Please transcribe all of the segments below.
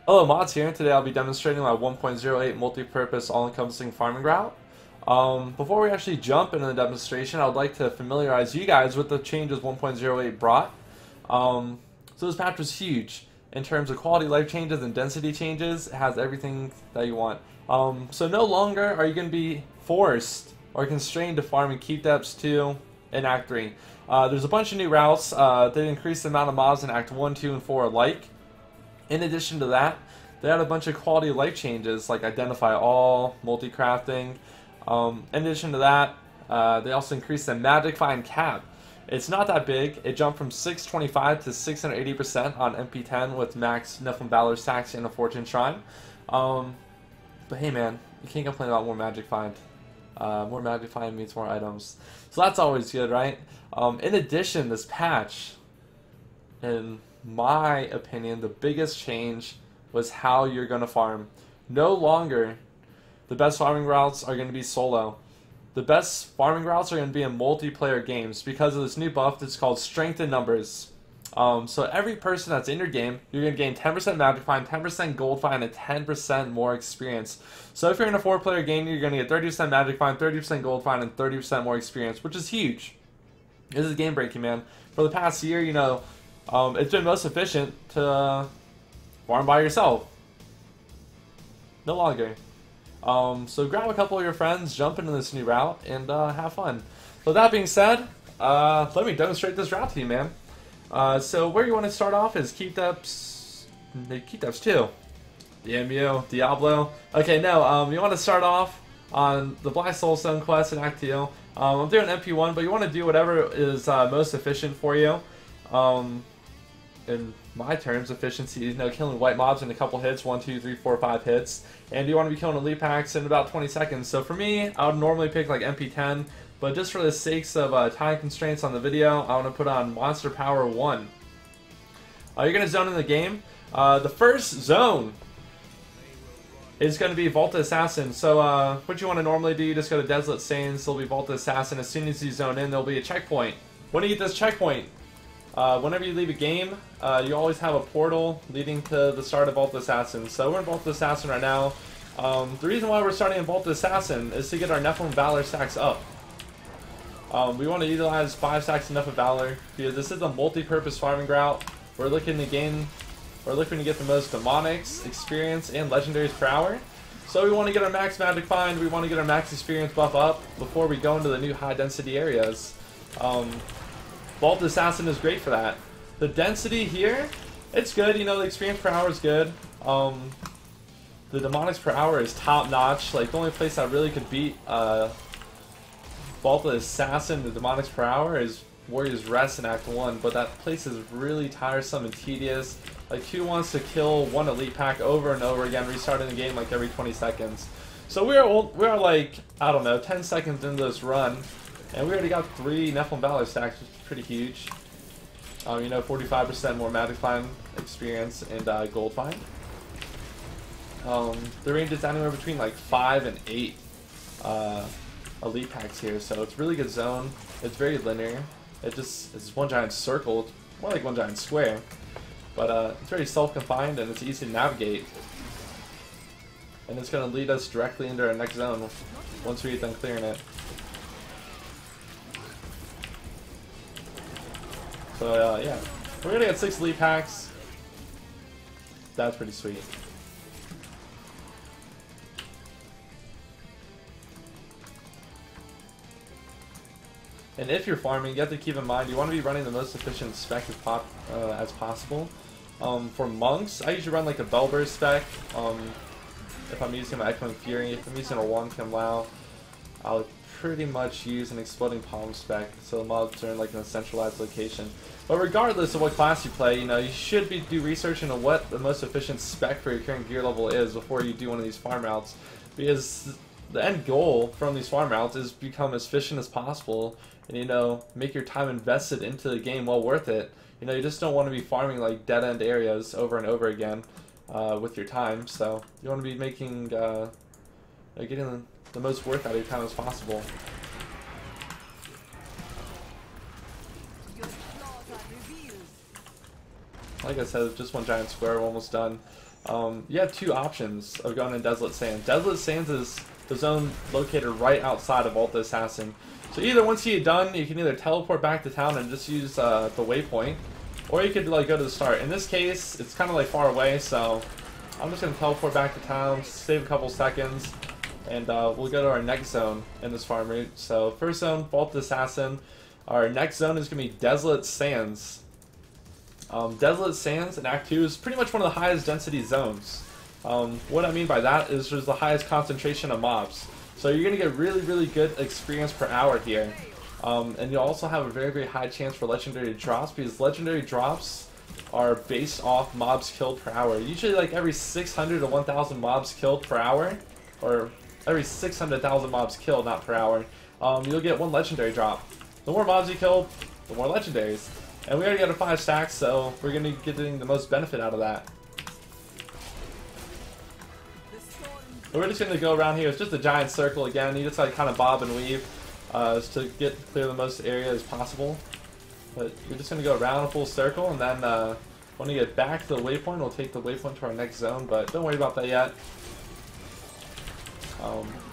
Hello, Modz here, and today I'll be demonstrating my 1.08 multi-purpose all-encompassing farming route. Before we actually jump into the demonstration, I would like to familiarize you guys with the changes 1.08 brought. So this patch was huge in terms of quality life changes and density changes. It has everything that you want. So no longer are you going to be forced or constrained to farm in Keep Depths 2 and Act 3. There's a bunch of new routes. They increase the amount of mobs in Act 1, 2, and 4 alike. In addition to that, they had a bunch of quality of life changes like Identify All, multi-crafting. In addition to that, they also increased the Magic Find cap. It's not that big. It jumped from 625 to 680% on MP10 with max Nephilim Valor stacks and a Fortune Shrine. But hey man, you can't complain about more Magic Find. More Magic Find means more items. So that's always good, right? In addition, this patch, in my opinion, the biggest change was how you're going to farm. No longer the best farming routes are going to be solo. The best farming routes are going to be in multiplayer games because of this new buff that's called Strength in Numbers. So every person that's in your game, you're going to gain 10% Magic Find, 10% Gold Find, and 10% more experience. So if you're in a 4-player game, you're going to get 30% Magic Find, 30% Gold Find, and 30% more experience, which is huge. This is game breaking, man. For the past year, you know, it's been most efficient to farm by yourself. No longer. So grab a couple of your friends, jump into this new route, and have fun. So that being said, let me demonstrate this route to you, man. So where you want to start off is Keep Depths 2. DMU, Diablo. Okay, no, you want to start off on the Black Soulstone quest in Act 2. I'm doing MP1, but you want to do whatever is most efficient for you. In my terms, efficiency, you know, killing white mobs in a couple hits, 1, 2, 3, 4, 5 hits, and you want to be killing elite packs in about 20 seconds. So for me, I would normally pick like MP10, but just for the sakes of time constraints on the video, I want to put on Monster Power 1. You're going to zone in the game. The first zone is going to be Vault Assassin. So what you want to normally do, you just go to Desolate Sands, there'll be Vault Assassin. As soon as you zone in, there'll be a checkpoint. When you get this checkpoint, whenever you leave a game, you always have a portal leading to the start of Vault Assassin. So we're in Vault Assassin right now. The reason why we're starting in Vault Assassin is to get our Nephilim Valor stacks up. We want to utilize 5 stacks of Nephilim Valor because this is a multi-purpose farming route. We're looking to get the most demonics, experience, and legendaries per hour. So we want to get our max Magic Find, we want to get our max experience buff up before we go into the new high density areas. Vault Assassin is great for that. The density here, it's good, you know, the experience per hour is good. The demonics per hour is top notch. Like, the only place I really could beat Vault Assassin, the demonics per hour, is Warrior's Rest in Act 1, but that place is really tiresome and tedious. Like, who wants to kill one elite pack over and over again, restarting the game like every 20 seconds? So we're like, I don't know, 10 seconds into this run, and we already got 3 Nephilim Valor stacks, which is pretty huge. You know, 45% more Magic Find experience and Gold Find. The range is anywhere between like 5 and 8 elite packs here, so it's really good zone. It's very linear. It's one giant circle. It's more like one giant square, but it's very self-confined and it's easy to navigate. And it's going to lead us directly into our next zone once we get done clearing it. So yeah, we're gonna get 6 elite packs. That's pretty sweet. And if you're farming, you have to keep in mind you want to be running the most efficient spec as possible. For monks, I usually run like a Bellburst spec. If I'm using my Echoing Fury, if I'm using a Wong Kim Lao, I'll pretty much use an Exploding Palm spec, so the mobs are in like a centralized location. But regardless of what class you play, you know, you should do research into what the most efficient spec for your current gear level is before you do one of these farm routes, because the end goal from these farm routes is become as efficient as possible and, you know, make your time invested into the game well worth it. You know, you just don't want to be farming like dead end areas over and over again with your time, so you want to be making getting the most worth out of your time as possible. Like I said, just one giant square, we're almost done. you have two options of going in Desolate Sands. Desolate Sands is the zone located right outside of Vault the Assassin. So either once you get done, you can either teleport back to town and just use the waypoint, or you could like go to the start. In this case, it's kind of like far away, so I'm just gonna teleport back to town, save a couple seconds, and we'll go to our next zone in this farm route. So first zone, Vault the Assassin. Our next zone is gonna be Desolate Sands. Desolate Sands in Act 2 is pretty much one of the highest density zones. What I mean by that is there's the highest concentration of mobs. So you're going to get really, really good experience per hour here. And you'll also have a very, very high chance for legendary drops, because legendary drops are based off mobs killed per hour. Usually like every 600 to 1,000 mobs killed per hour, or every 600,000 mobs killed, not per hour, you'll get one legendary drop. The more mobs you kill, the more legendaries. And we already got a 5 stacks, so we're going to be getting the most benefit out of that. So we're just going to go around here. It's just a giant circle again. You just like kind of bob and weave to clear the most area as possible. But we're just going to go around a full circle, and then when we get back to the waypoint, we'll take the waypoint to our next zone, but don't worry about that yet.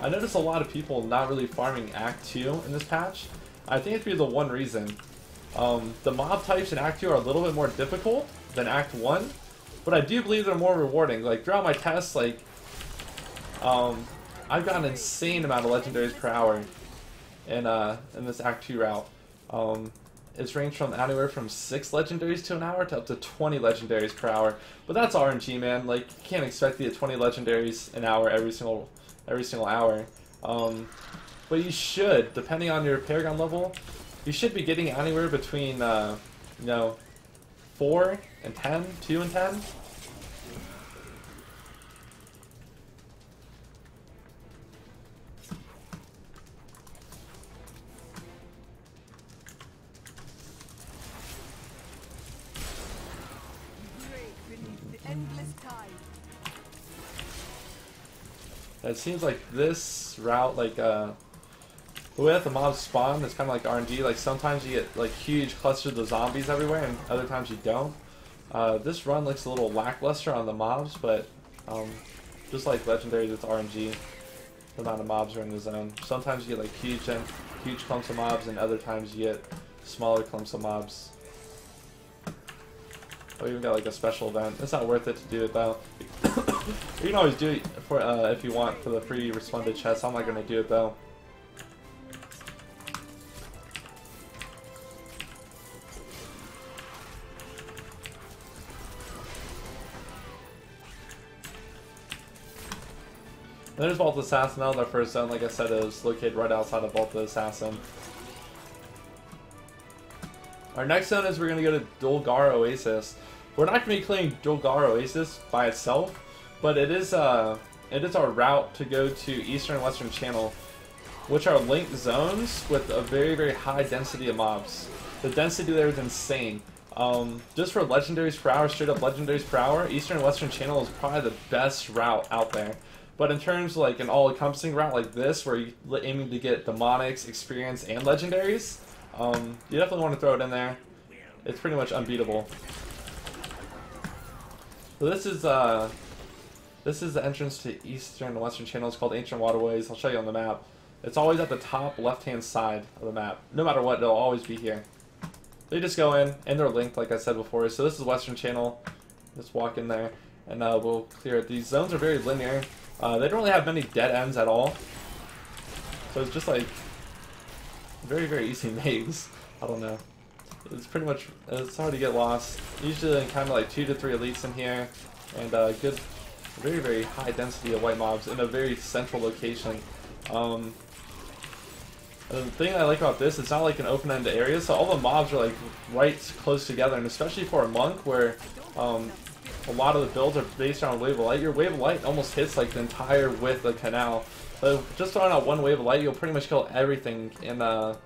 I noticed a lot of people not really farming Act 2 in this patch. I think it's because of one reason. The mob types in Act 2 are a little bit more difficult than Act 1, but I do believe they're more rewarding. Like throughout my tests, like I've got an insane amount of legendaries per hour in this Act 2 route. It's ranged from anywhere from 6 legendaries to an hour to up to 20 legendaries per hour. But that's RNG, man. Like you can't expect to get 20 legendaries an hour every single hour. But you should, depending on your Paragon level, you should be getting anywhere between 4 and 10, 2 and 10. It seems like this route, like the way that the mobs spawn is kind of like RNG. Like sometimes you get like huge clusters of zombies everywhere, and other times you don't. This run looks a little lackluster on the mobs, but just like legendaries, it's RNG. The amount of mobs are in the zone. Sometimes you get like huge clumps of mobs, and other times you get smaller clumps of mobs. We even got like a special event. It's not worth it to do it though. You can always do it for if you want for the free resplendent chest. I'm not gonna do it though. And there's Vault Assassin. That was our first zone. Like I said, it was located right outside of Vault Assassin. Our next zone is we're gonna go to Dulgar Oasis. We're not going to be clearing Dulgar Oasis by itself, but it is our route to go to Eastern and Western Channel, which are linked zones with a very, very high density of mobs. The density there is insane. Just for legendaries per hour, straight up legendaries per hour, Eastern and Western Channel is probably the best route out there. But in terms of like an all-encompassing route like this, where you're aiming to get demonics, experience, and legendaries, you definitely want to throw it in there. It's pretty much unbeatable. So this is the entrance to Eastern and Western Channel. It's called Ancient Waterways. I'll show you on the map. It's always at the top left-hand side of the map. No matter what, it'll always be here. They just go in, and they're linked, like I said before. So this is Western Channel. Just walk in there, and we'll clear it. These zones are very linear. They don't really have many dead ends at all. So it's just like very, very easy maze. I don't know. It's pretty much, it's hard to get lost. Usually kind of like 2 to 3 elites in here, and good, very, very high density of white mobs in a very central location. And the thing I like about this, it's not like an open-ended area, so all the mobs are like right close together, and especially for a monk where a lot of the builds are based on Wave of Light. Your Wave of Light almost hits like the entire width of the canal. So just throwing out one Wave of Light, you'll pretty much kill everything in your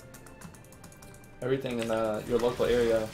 local area.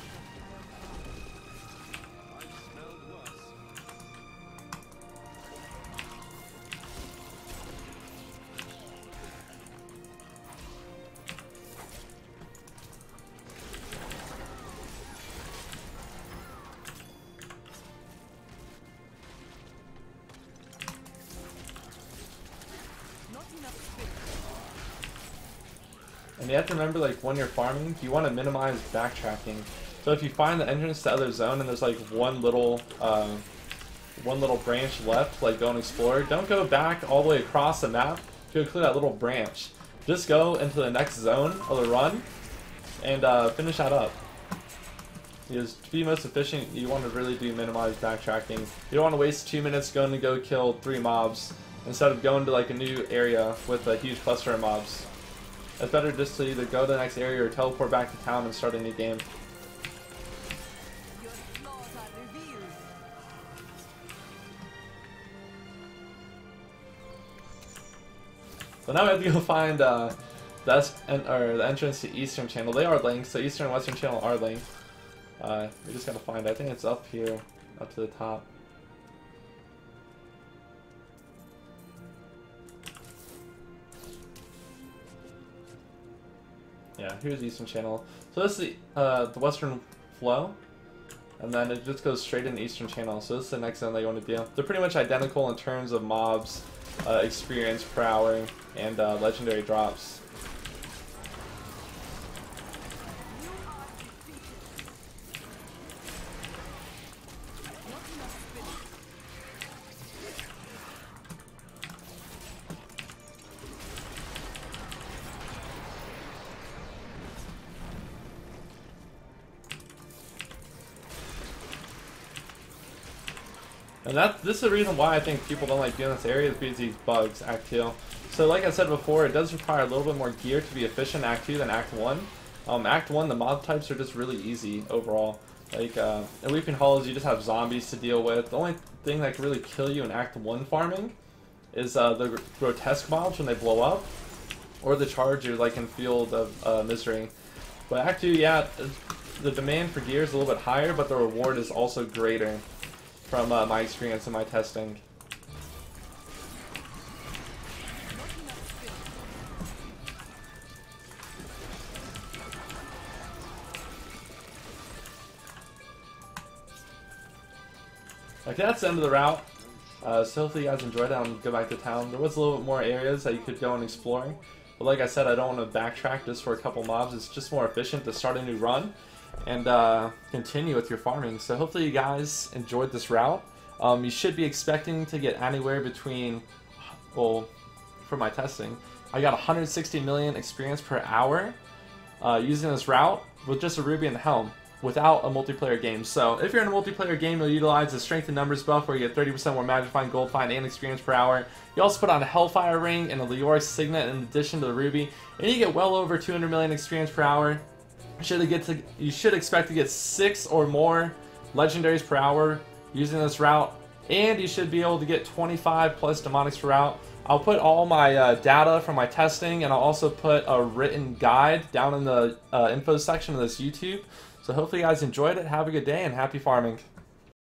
And you have to remember, like, when you're farming, you want to minimize backtracking. So if you find the entrance to the other zone and there's like one little branch left, like go and explore, don't go back all the way across the map to clear that little branch. Just go into the next zone of the run and finish that up. Because to be most efficient, you want to really do minimize backtracking. You don't want to waste 2 minutes going to go kill 3 mobs instead of going to like a new area with a huge cluster of mobs. It's better just to either go to the next area or teleport back to town and start a new game. So now we have to go find the entrance to Eastern Channel. They are linked, so Eastern and Western Channel are linked. We just gotta find it. I think it's up here, up to the top. Yeah, here's Eastern Channel. So this is the Western flow, and then it just goes straight into Eastern Channel. So this is the next zone that you want to do. They're pretty much identical in terms of mobs, experience per hour, and legendary drops. And this is the reason why I think people don't like doing this area, is because these bugs, Act 2. So like I said before, it does require a little bit more gear to be efficient in Act 2 than Act 1. Act 1, the mob types are just really easy overall. Like, in Weeping Hollows, you just have zombies to deal with. The only thing that can really kill you in Act 1 farming is the grotesque mobs when they blow up, or the chargers like in Field of Misery. But Act 2, yeah, the demand for gear is a little bit higher, but the reward is also greater from my experience and my testing. Okay, that's the end of the route. So hopefully you guys enjoyed it. I'm gonna go back to town. There was a little bit more areas that you could go and explore. But like I said, I don't want to backtrack just for a couple mobs. It's just more efficient to start a new run and continue with your farming. So hopefully you guys enjoyed this route. You should be expecting to get anywhere between, well, for my testing, I got 160 million experience per hour using this route with just a Ruby and Helm without a multiplayer game. So if you're in a multiplayer game, you'll utilize the Strength and Numbers buff where you get 30% more Magifying, Gold Find, and experience per hour. You also put on a Hellfire Ring and a Leoric Signet in addition to the Ruby, and you get well over 200 million experience per hour. You should expect to get 6 or more legendaries per hour using this route, and you should be able to get 25 plus demonics per route. I'll put all my data from my testing, and I'll also put a written guide down in the info section of this YouTube. So hopefully you guys enjoyed it. Have a good day and happy farming.